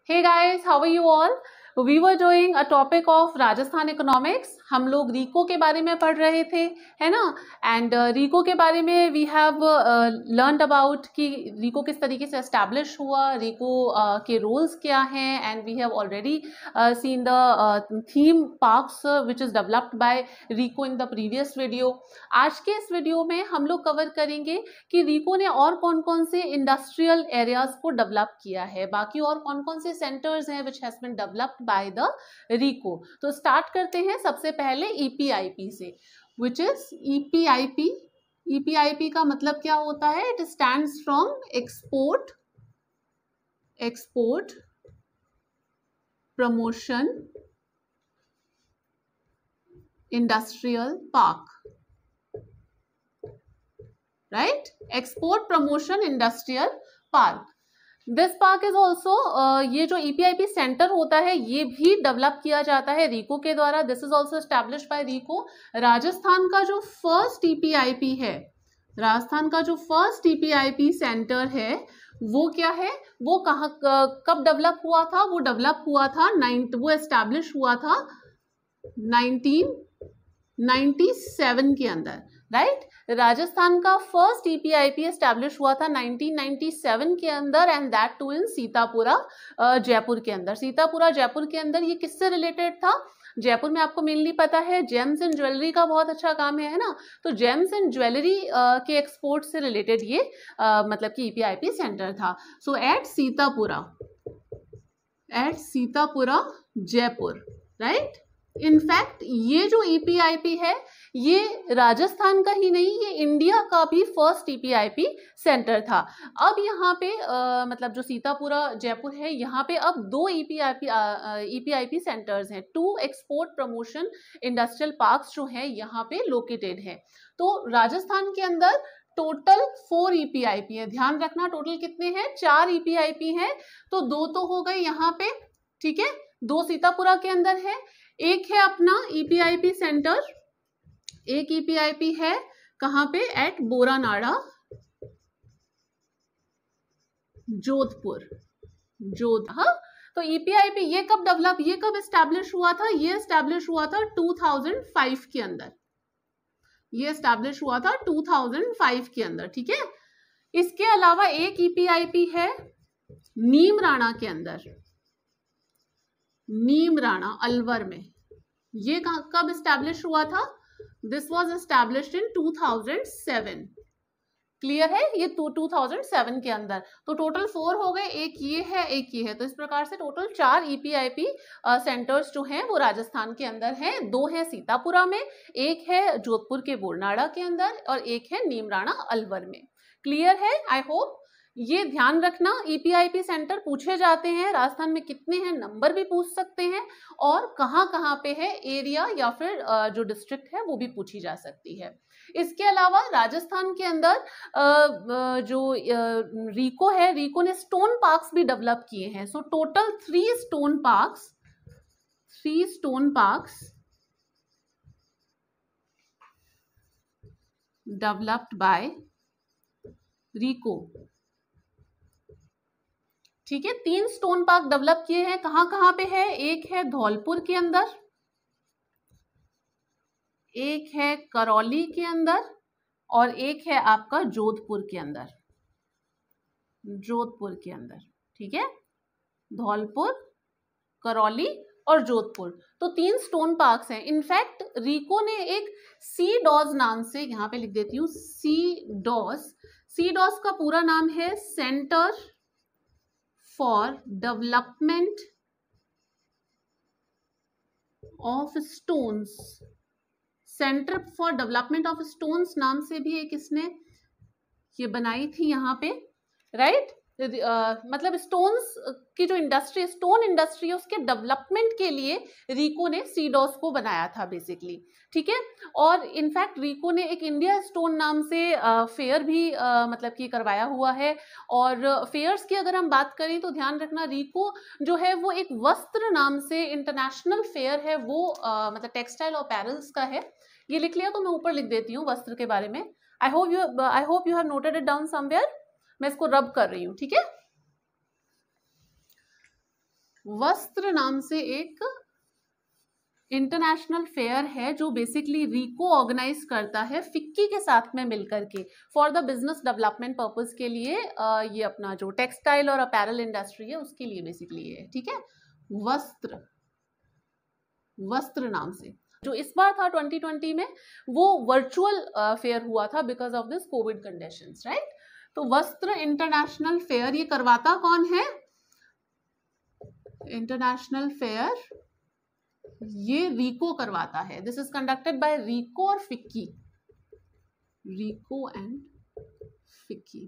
Hey guys, how are you all? We were doing a topic of Rajasthan economics. हम लोग रीको के बारे में पढ़ रहे थे, है ना. एंड रीको के बारे में वी हैव लर्नड अबाउट कि रीको किस तरीके से एस्टैब्लिश हुआ, रीको के रोल्स क्या हैं, and we have already seen the theme parks which is developed by RIICO in the previous video. आज के इस वीडियो में हम लोग कवर करेंगे कि रीको ने और कौन कौन से इंडस्ट्रियल एरियाज को डेवलप किया है, बाकी और कौन कौन से सेंटर्स हैं which has been developed by the RIICO. तो स्टार्ट करते हैं सबसे पहले ईपीआईपी से, विच इज ईपीआईपी. ईपीआईपी का मतलब क्या होता है? It stands from export promotion industrial park, right? Export Promotion Industrial Park. This park is also ये जो EPIP सेंटर होता है ये भी डेवलप किया जाता है रीको के द्वारा. This is also established bye RIICO. Rajasthan का जो फर्स्ट EPIP है, राजस्थान का जो फर्स्ट EPIP सेंटर है वो क्या है, वो कहाँ कब डेवलप हुआ था? वो डेवलप हुआ था वो एस्टैब्लिश हुआ था 1997 के अंदर, राइट? राजस्थान का फर्स्ट ईपीआईपी एस्टैब्लिश हुआ था 1997 के अंदर, एंड दैट टू इन सीतापुरा जयपुर के अंदर. सीतापुरा जयपुर के अंदर ये किससे रिलेटेड था? जयपुर में आपको मेनली पता है जेम्स एंड ज्वेलरी का बहुत अच्छा काम है ना. तो जेम्स एंड ज्वेलरी के एक्सपोर्ट से रिलेटेड ये मतलब कि ईपीआईपी सेंटर था. So at Sitapura Jaipur, right? In fact ये जो ईपीआईपी है ये राजस्थान का ही नहीं, ये इंडिया का भी फर्स्ट ईपीआईपी सेंटर था. अब यहाँ पे मतलब जो सीतापुरा जयपुर है यहाँ पे अब दो ईपीआईपी सेंटर्स हैं. 2 एक्सपोर्ट प्रमोशन इंडस्ट्रियल पार्क्स जो हैं यहाँ पे लोकेटेड हैं. तो राजस्थान के अंदर टोटल 4 ईपीआईपी है. ध्यान रखना टोटल कितने हैं? 4 ईपीआईपी हैं. तो 2 तो हो गए यहाँ पे, ठीक है, 2 सीतापुरा के अंदर है. एक है अपना ईपीआईपी सेंटर, एक ईपीआईपी है कहाँ पे? एट बोरानाड़ा जोधपुर. हाँ, तो ईपीआईपी ये कब एस्टैब्लिश हुआ था? ये एस्टैब्लिश हुआ था 2005 के अंदर. ये एस्टैब्लिश हुआ था 2005 के अंदर, ठीक है. इसके अलावा एक ईपीआईपी है नीमराणा के अंदर, नीमराणा अलवर में. ये कब एस्टैब्लिश हुआ था? This was established in 2007. Clear है? ये 2007 के अंदर. तो टोटल 4 हो गए, एक ये है, एक ये है. तो इस प्रकार से टोटल 4 ईपीआईपी सेंटर्स जो हैं वो राजस्थान के अंदर हैं. 2 हैं सीतापुरा में, एक है जोधपुर के बोरनाड़ा के अंदर, और एक है नीमराणा अलवर में. क्लियर है? आई होप ये ध्यान रखना. ईपीआईपी सेंटर पूछे जाते हैं, राजस्थान में कितने हैं नंबर भी पूछ सकते हैं, और कहाँ कहाँ पे है एरिया या फिर जो डिस्ट्रिक्ट है वो भी पूछी जा सकती है. इसके अलावा राजस्थान के अंदर जो रीको है, रीको ने स्टोन पार्क्स भी डेवलप किए हैं. So total 3 stone parks developed by RIICO, ठीक है. 3 स्टोन पार्क डेवलप किए हैं. कहाँ कहाँ पे है? एक है धौलपुर के अंदर, एक है करौली के अंदर, और एक है आपका जोधपुर के अंदर. ठीक है, धौलपुर, करौली और जोधपुर. तो 3 स्टोन पार्क्स हैं. इनफैक्ट रीको ने एक सीडॉस नाम से, यहां पे लिख देती हूं, सीडॉस का पूरा नाम है centre for development of stones. Centre for development of stones नाम से भी एक इसने ये बनाई थी यहाँ पे, राइट? मतलब स्टोन्स की जो इंडस्ट्री, स्टोन इंडस्ट्री है, उसके डेवलपमेंट के लिए रीको ने सीडॉस को बनाया था बेसिकली, ठीक है. और इनफैक्ट रीको ने एक इंडिया स्टोन नाम से फेयर भी मतलब कि करवाया हुआ है. और फेयर्स की अगर हम बात करें तो ध्यान रखना रीको जो है वो एक वस्त्र नाम से इंटरनेशनल फेयर है, वो मतलब टेक्सटाइल और अपैरल्स का है. ये लिख लिया तो मैं ऊपर लिख देती हूँ वस्त्र के बारे में. I hope you have noted it down somewhere. मैं इसको रब कर रही हूँ, ठीक है. वस्त्र नाम से एक इंटरनेशनल फेयर है जो बेसिकली रिको ऑर्गेनाइज करता है फिक्की के साथ में मिलकर के for the business development purpose के लिए। ये अपना जो टेक्सटाइल और अपैरल इंडस्ट्री है उसके लिए बेसिकली है, ठीक है। वस्त्र, वस्त्र नाम से जो इस बार था 2020 में वो वर्चुअल फेयर हुआ था because of this Covid conditions, right. तो वस्त्र इंटरनेशनल फेयर ये करवाता कौन है? इंटरनेशनल फेयर ये रिको करवाता है। This is conducted by RIICO और FICCI, RIICO and FICCI.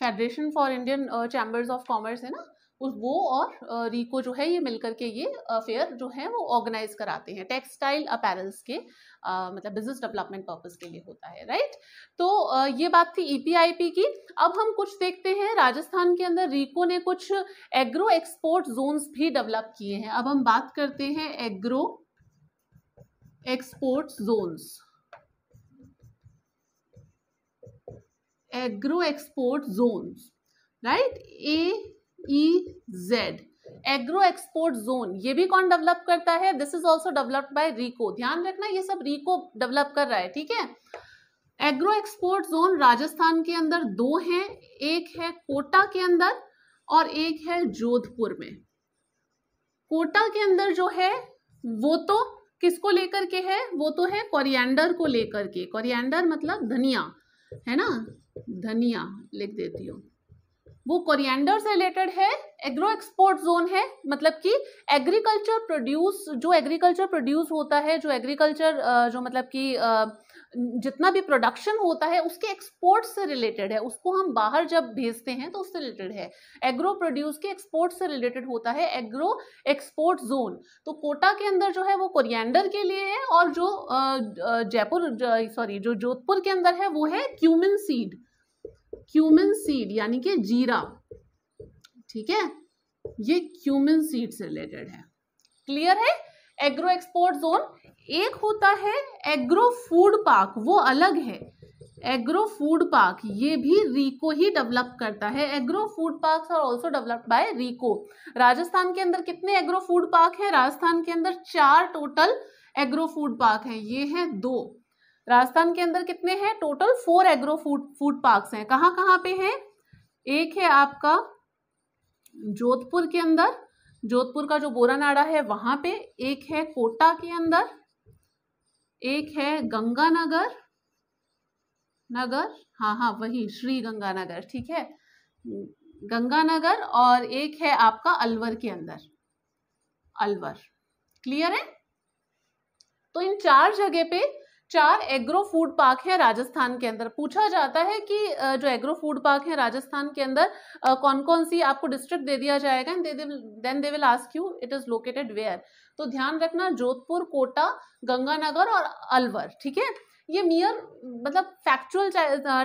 Federation for Indian Chambers of Commerce है ना, वो और रिको जो है ये मिलकर के ये फेयर जो है वो ऑर्गेनाइज कराते हैं टेक्सटाइल अपैरल्स के मतलब बिजनेस डेवलपमेंट पर्पस के लिए होता है, राइट। तो ये बात थी ईपीआईपी की। अब हम कुछ देखते हैं, राजस्थान के अंदर रिको ने कुछ एग्रो एक्सपोर्ट जोन्स भी डेवलप किए हैं। अब हम बात करते हैं agro export zones, agro export zones, right, AEZ, agro export zone. ये भी कौन डेवलप करता है? This is also developed by RIICO. ध्यान रखना ये सब रिको डेवलप कर रहा है, ठीक है। एग्रो एक्सपोर्ट जोन राजस्थान के अंदर दो हैं, एक है कोटा के अंदर और एक है जोधपुर में। कोटा के अंदर जो है वो तो किसको लेकर के है? वो तो है कोरिएंडर को लेकर के। कोरिएंडर मतलब धनिया है ना, धनिया लिख देती हूँ, वो कोरिएंडर से रिलेटेड है। एग्रो एक्सपोर्ट जोन है मतलब कि एग्रीकल्चर प्रोड्यूस, जो एग्रीकल्चर प्रोड्यूस होता है, जो एग्रीकल्चर जो मतलब कि जितना भी प्रोडक्शन होता है उसके एक्सपोर्ट से रिलेटेड है, उसको हम बाहर जब भेजते हैं तो उससे रिलेटेड है। एग्रो प्रोड्यूस के एक्सपोर्ट से रिलेटेड होता है एग्रो एक्सपोर्ट जोन। तो कोटा के अंदर जो है वो कोरिएंडर के लिए है और जो जो जोधपुर के अंदर है वो है क्यूमिन सीड, क्यूमिन सीड यानी कि जीरा, ठीक है, ये क्यूमिन सीड से रिलेटेड है। क्लियर है? Agro export zone. एक होता है एग्रो फूड पार्क, वो अलग है। एग्रो फूड पार्क ये भी रिको ही डेवलप करता है। Agro food parks are also developed by RIICO. Rajasthan के अंदर कितने एग्रो फूड पार्क है? राजस्थान के अंदर 4 टोटल एग्रो फूड पार्क है, ये है 2। राजस्थान के अंदर कितने हैं? टोटल 4 एग्रो फूड पार्क्स हैं। कहाँ कहाँ पे हैं? एक है आपका जोधपुर के अंदर, जोधपुर का जो बोरानाड़ा है वहां पे, एक है कोटा के अंदर, एक है गंगानगर हाँ वही श्री गंगानगर, ठीक है, गंगानगर, और एक है आपका अलवर के अंदर, अलवर। क्लियर है? तो इन 4 जगह पे 4 एग्रो फूड पार्क है राजस्थान के अंदर। पूछा जाता है कि जो एग्रो फूड पार्क है राजस्थान के अंदर कौन कौन सी, आपको डिस्ट्रिक्ट दे दिया जाएगा, then they will ask you it is located where. तो ध्यान रखना जोधपुर, कोटा, गंगानगर और अलवर, ठीक है। ये मियर मतलब फैक्चुअल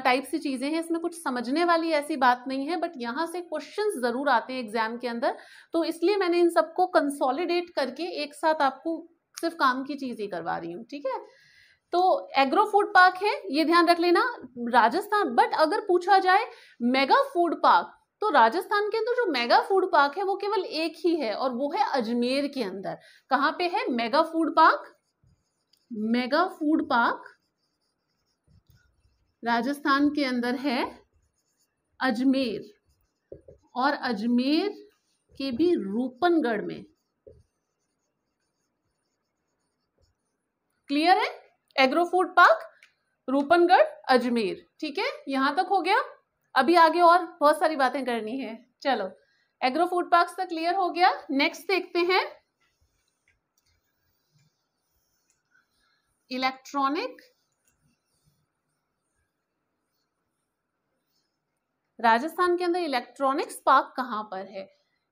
टाइप सी चीजें हैं, इसमें कुछ समझने वाली ऐसी बात नहीं है, बट यहाँ से क्वेश्चंस जरूर आते हैं एग्जाम के अंदर, तो इसलिए मैंने इन सबको कंसोलिडेट करके एक साथ आपको सिर्फ काम की चीज ही करवा रही हूँ, ठीक है। तो एग्रो फूड पार्क है, ये ध्यान रख लेना राजस्थान। बट अगर पूछा जाए मेगा फूड पार्क, तो राजस्थान के अंदर जो मेगा फूड पार्क है वो केवल एक ही है और वो है अजमेर के अंदर। कहां पे है mega food park? Mega food park Rajasthan के अंदर है अजमेर, और अजमेर के भी रूपनगढ़ में। क्लियर है? Agro food park Roopangarh Ajmer, ठीक है, यहां तक हो गया। अभी आगे और बहुत सारी बातें करनी है। चलो एग्रो फूड पार्क्स तक क्लियर हो गया। नेक्स्ट देखते हैं इलेक्ट्रॉनिक। राजस्थान के अंदर इलेक्ट्रॉनिक्स पार्क कहां पर है?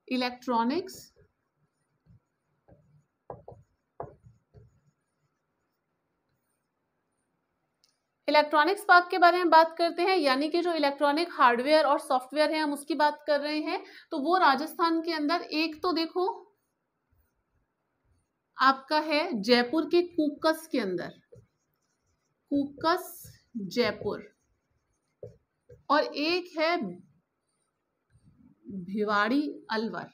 इलेक्ट्रॉनिक्स इलेक्ट्रॉनिक्स पार्क के बारे में बात करते हैं, यानी कि जो इलेक्ट्रॉनिक हार्डवेयर और सॉफ्टवेयर है हम उसकी बात कर रहे हैं। तो वो राजस्थान के अंदर एक तो देखो आपका है जयपुर के कूकस के अंदर, कूकस जयपुर, और एक है भिवाड़ी अलवर,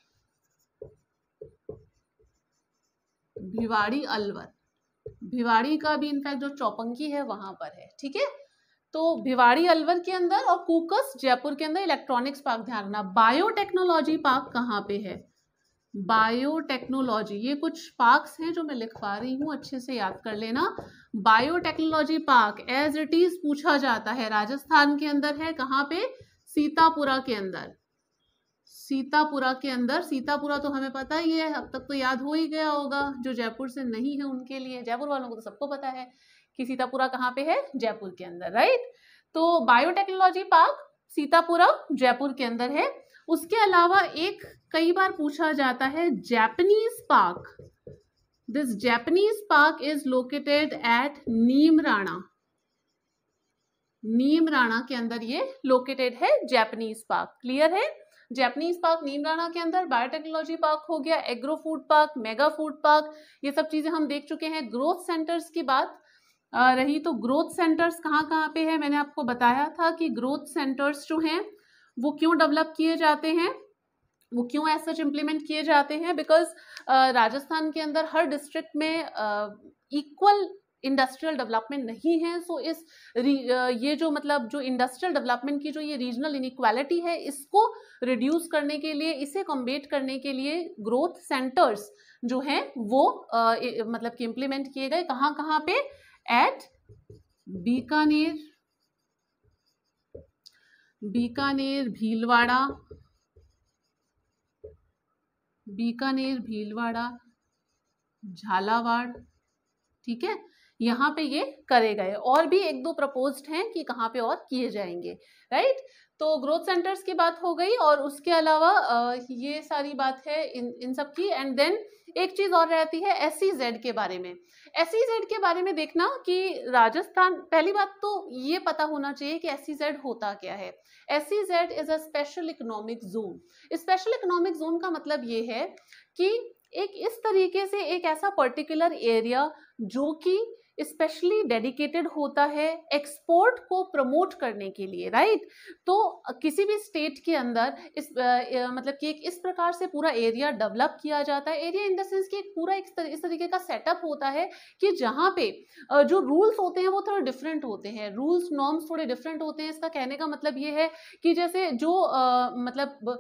भिवाड़ी अलवर, भिवाड़ी का भी इनफैक्ट जो चौपंकी है वहां पर है, ठीक है। तो भिवाड़ी अलवर के अंदर और कूकस जयपुर के अंदर इलेक्ट्रॉनिक्स पार्क, ध्यान रखना। बायोटेक्नोलॉजी पार्क कहाँ पे है? बायोटेक्नोलॉजी, ये कुछ पार्क्स हैं जो मैं लिखवा रही हूँ, अच्छे से याद कर लेना। Biotechnology park as it is पूछा जाता है, राजस्थान के अंदर है, कहाँ पे? सीतापुरा के अंदर, सीतापुरा के अंदर। सीतापुरा तो हमें पता ही है, अब तक तो याद हो ही गया होगा, जो जयपुर से नहीं है उनके लिए, जयपुर वालों को तो सबको पता है कि सीतापुरा कहाँ पे है, जयपुर के अंदर, राइट। तो बायोटेक्नोलॉजी पार्क सीतापुरा जयपुर के अंदर है। उसके अलावा एक कई बार पूछा जाता है Japanese park, this Japanese park is located at Neemrana, Neemrana के अंदर ये लोकेटेड है जापानीज पार्क, क्लियर है। जापानीज पार्क नीमराणा के अंदर, बायोटेक्नोलॉजी पार्क हो गया, agro food park, mega food park, ये सब चीजें हम देख चुके हैं। ग्रोथ सेंटर्स की बात रही तो ग्रोथ सेंटर्स कहाँ कहाँ पे है, मैंने आपको बताया था कि ग्रोथ सेंटर्स जो हैं वो क्यों डेवलप किए जाते हैं, वो क्यों ऐसा इम्प्लीमेंट किए जाते हैं, बिकॉज राजस्थान के अंदर हर डिस्ट्रिक्ट में इक्वल इंडस्ट्रियल डेवलपमेंट नहीं है। सो इस ये जो मतलब जो इंडस्ट्रियल डेवलपमेंट की जो ये रीजनल इनइक्वालिटी है, इसको रिड्यूस करने के लिए, इसे कॉम्बेट करने के लिए ग्रोथ सेंटर्स जो हैं वो मतलब कि इम्प्लीमेंट किए गए। कहाँ कहाँ पे? एट बीकानेर, बीकानेर, भीलवाड़ा, बीकानेर, भीलवाड़ा, झालावाड़, ठीक है, यहाँ पे ये करे गए। और भी एक दो प्रपोज्ड हैं कि कहाँ पे और किए जाएंगे, राइट। तो ग्रोथ सेंटर्स की बात हो गई, और उसके अलावा ये सारी बात है इन सब की। एंड देन एक चीज और रहती है SEZ के बारे में। SEZ के बारे में देखना कि राजस्थान, पहली बात तो ये पता होना चाहिए कि SEZ होता क्या है। SEZ is a special economic zone. Special economic zone का मतलब ये है कि एक इस तरीके से एक ऐसा पर्टिकुलर एरिया जो कि स्पेशली डेडिकेटेड होता है एक्सपोर्ट को प्रमोट करने के लिए, राइट। तो किसी भी स्टेट के अंदर इस मतलब कि एक इस प्रकार से पूरा एरिया डेवलप किया जाता है। एरिया इन द सेंस कि एक पूरा इस तरीके का सेटअप होता है कि जहाँ पे जो रूल्स होते हैं वो थोड़े डिफरेंट होते हैं, रूल्स नॉर्म्स थोड़े डिफरेंट होते हैं। इसका कहने का मतलब ये है कि जैसे जो मतलब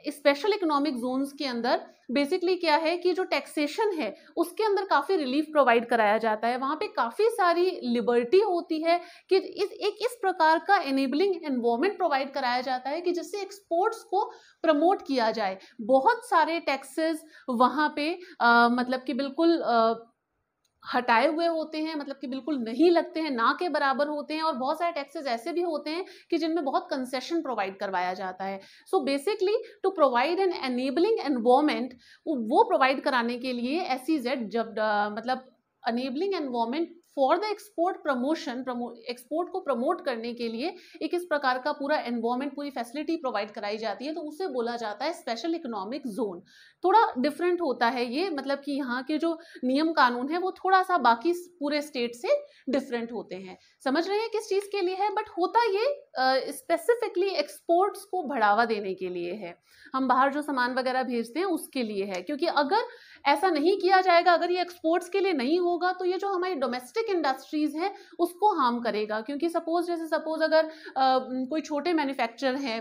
स्पेशल इकोनॉमिक जोन्स के अंदर बेसिकली क्या है कि जो टैक्सेशन है उसके अंदर काफी रिलीफ प्रोवाइड कराया जाता है, वहां पे काफी सारी लिबर्टी होती है कि इस प्रकार का एनेबलिंग एनवायरनमेंट प्रोवाइड कराया जाता है कि जिससे एक्सपोर्ट्स को प्रमोट किया जाए। बहुत सारे टैक्सेस वहां पे मतलब कि बिल्कुल हटाए हुए होते हैं, मतलब कि बिल्कुल नहीं लगते हैं, ना के बराबर होते हैं। और बहुत सारे टैक्सेस ऐसे भी होते हैं कि जिनमें बहुत कंसेशन प्रोवाइड करवाया जाता है। So basically to provide an enabling environment, वो प्रोवाइड कराने के लिए SEZ जब मतलब enabling environment for the export promotion, export को प्रमोट करने के लिए एक इस प्रकार का पूरा एनवायरनमेंट, पूरी फैसिलिटी प्रोवाइड कराई जाती है, तो उसे बोला जाता है स्पेशल इकोनॉमिक जोन। थोड़ा डिफरेंट होता है ये, मतलब कि यहाँ के जो नियम कानून है वो थोड़ा सा बाकी पूरे स्टेट से डिफरेंट होते हैं। समझ रहे हैं किस चीज के लिए है, बट होता ये स्पेसिफिकली एक्सपोर्ट्स को बढ़ावा देने के लिए है। हम बाहर जो सामान वगैरह भेजते हैं उसके लिए है, क्योंकि अगर ऐसा नहीं किया जाएगा, अगर ये एक्सपोर्ट्स के लिए नहीं होगा, तो ये जो हमारी डोमेस्टिक इंडस्ट्रीज है उसको हार्म करेगा। क्योंकि सपोज अगर कोई छोटे मैन्युफैक्चरर हैं,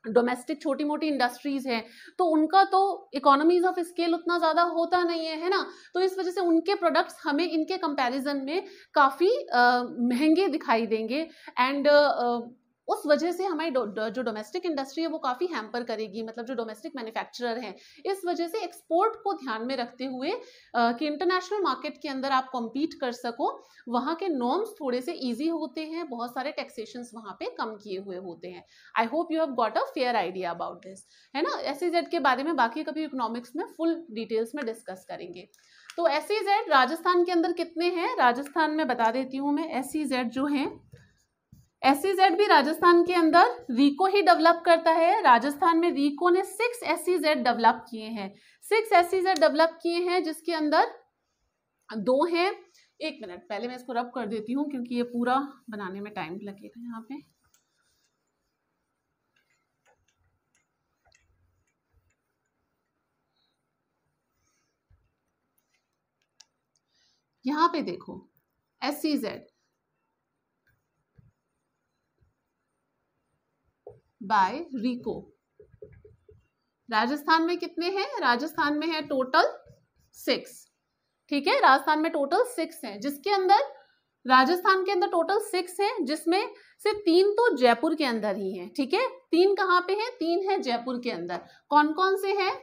डोमेस्टिक छोटी मोटी इंडस्ट्रीज हैं, तो उनका तो इकोनॉमीज ऑफ स्केल उतना ज्यादा होता नहीं है ना, तो इस वजह से उनके प्रोडक्ट्स हमें इनके कंपैरिजन में काफी महंगे दिखाई देंगे। एंड उस वजह से हमारी जो डोमेस्टिक इंडस्ट्री है वो काफी हैम्पर करेगी, मतलब जो डोमेस्टिक मैन्युफैक्चरर हैं। इस वजह से एक्सपोर्ट को ध्यान में रखते हुए कि इंटरनेशनल मार्केट के अंदर आप कॉम्पीट कर सको, वहाँ के नॉर्म्स थोड़े से ईजी होते हैं, बहुत सारे टैक्सेशंस वहाँ पे कम किए हुए होते हैं। I hope you have got a fair idea about this, है ना। SEZ के बारे में बाकी कभी इकोनॉमिक्स में फुल डिटेल्स में डिस्कस करेंगे। तो SEZ राजस्थान के अंदर कितने हैं, राजस्थान में बता देती हूँ मैं। SEZ जो है, SEZ भी राजस्थान के अंदर रीको ही डेवलप करता है। राजस्थान में रीको ने 6 SEZ डेवलप किए हैं, 6 SEZ डेवलप किए हैं, जिसके अंदर 2 हैं। एक मिनट, पहले मैं इसको रब कर देती हूँ क्योंकि ये पूरा बनाने में टाइम लगेगा यहाँ पे। यहां पे देखो SEZ बाय रिको। राजस्थान में कितने हैं? राजस्थान में है टोटल 6, ठीक है, राजस्थान में टोटल 6 हैं, जिसके अंदर राजस्थान के अंदर टोटल 6 है, जिसमें से 3 तो जयपुर के अंदर ही हैं, ठीक है। 3 कहाँ पे हैं? 3 है जयपुर के अंदर। कौन कौन से हैं?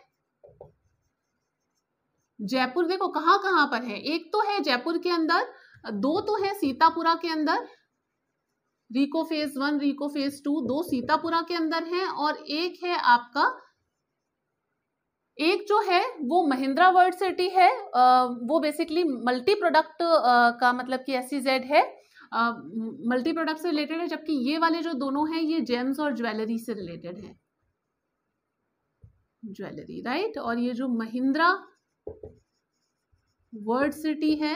जयपुर देखो कहाँ कहाँ पर है, एक तो है जयपुर के अंदर, 2 तो है सीतापुरा के अंदर, रिको फेज 1 रिको फेज 2 2 सीतापुरा के अंदर हैं, और एक है आपका, एक जो है वो महिंद्रा वर्ल्ड सिटी है, वो बेसिकली मल्टी प्रोडक्ट का मतलब कि SEZ है, मल्टी प्रोडक्ट से रिलेटेड है, जबकि ये वाले जो दोनों हैं ये जेम्स और ज्वेलरी से रिलेटेड है, ज्वेलरी, राइट। और ये जो महिंद्रा वर्ल्ड सिटी है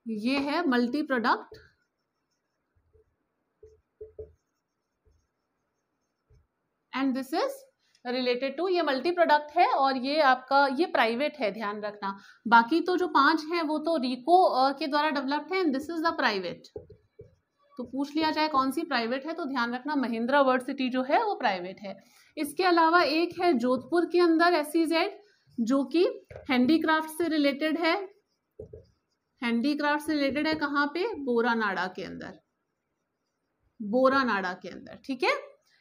ये है multi product and this is related to, ये मल्टी प्रोडक्ट है और ये आपका ये प्राइवेट है, ध्यान रखना। बाकी तो जो 5 हैं वो तो रिको के द्वारा डेवलप्ड है and this is the private. तो पूछ लिया जाए कौन सी प्राइवेट है तो ध्यान रखना महिंद्रा वर्ल्ड सिटी जो है वो प्राइवेट है। इसके अलावा एक है जोधपुर के अंदर SEZ जो कि हैंडीक्राफ्ट से रिलेटेड है, हैंडीक्राफ्ट से रिलेटेड है, कहाँ पे? बोरानाड़ा के अंदर, बोरानाड़ा के अंदर, ठीक है,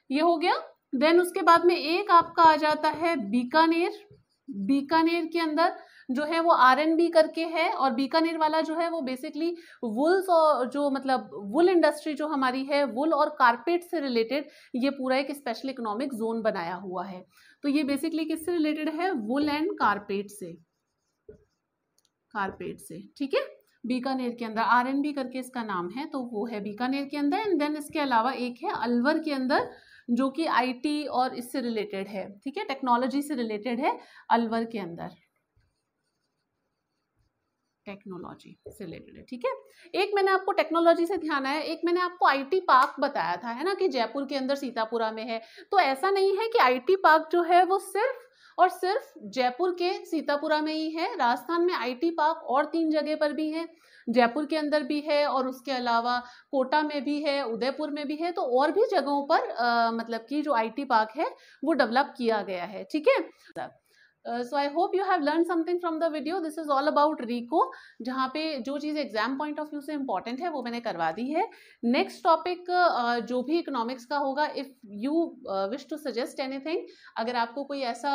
ये हो गया। देन उसके बाद में एक आपका आ जाता है बीकानेर, बीकानेर के अंदर जो है वो RNB करके है, और बीकानेर वाला जो है वो बेसिकली वुल्स और जो मतलब वुल इंडस्ट्री जो हमारी है, वुल और कारपेट से रिलेटेड ये पूरा एक स्पेशल इकोनॉमिक जोन बनाया हुआ है। तो ये बेसिकली किससे रिलेटेड है? वुल एंड कारपेट से, कारपेट से, ठीक है। बीकानेर के अंदर RNB करके इसका नाम है, तो वो है बीकानेर के अंदर। एंड देन इसके अलावा एक है अलवर के अंदर जो कि IT और इससे रिलेटेड है, ठीक है, टेक्नोलॉजी से रिलेटेड है अलवर के अंदर, टेक्नोलॉजी से रिलेटेड है, ठीक है। एक मैंने आपको टेक्नोलॉजी से ध्यान आया, एक मैंने आपको IT पार्क बताया था, है ना, कि जयपुर के अंदर सीतापुरा में है। तो ऐसा नहीं है कि IT पार्क जो है वो सिर्फ और सिर्फ जयपुर के सीतापुरा में ही है, राजस्थान में IT पार्क और 3 जगह पर भी है, जयपुर के अंदर भी है और उसके अलावा कोटा में भी है, उदयपुर में भी है, तो और भी जगहों पर मतलब कि जो IT पार्क है वो डेवलप किया गया है, ठीक है। So I hope you have learned something from the video. This is all about RICO, जहाँ पे जो चीज़ एग्जाम पॉइंट ऑफ व्यू से इम्पॉर्टेंट है वो मैंने करवा दी है। नेक्स्ट टॉपिक जो भी इकोनॉमिक्स का होगा, if you wish to suggest anything, अगर आपको कोई ऐसा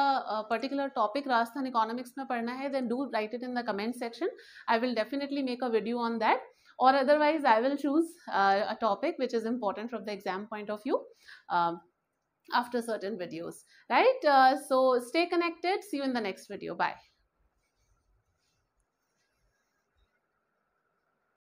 पर्टिकुलर टॉपिक राजस्थान इकोनॉमिक्स में पढ़ना है, then do write it in the comment section, I will definitely make a video on that, or otherwise I will choose a topic which is important from the exam point of view after certain videos, right? So stay connected, see you in the next video, bye.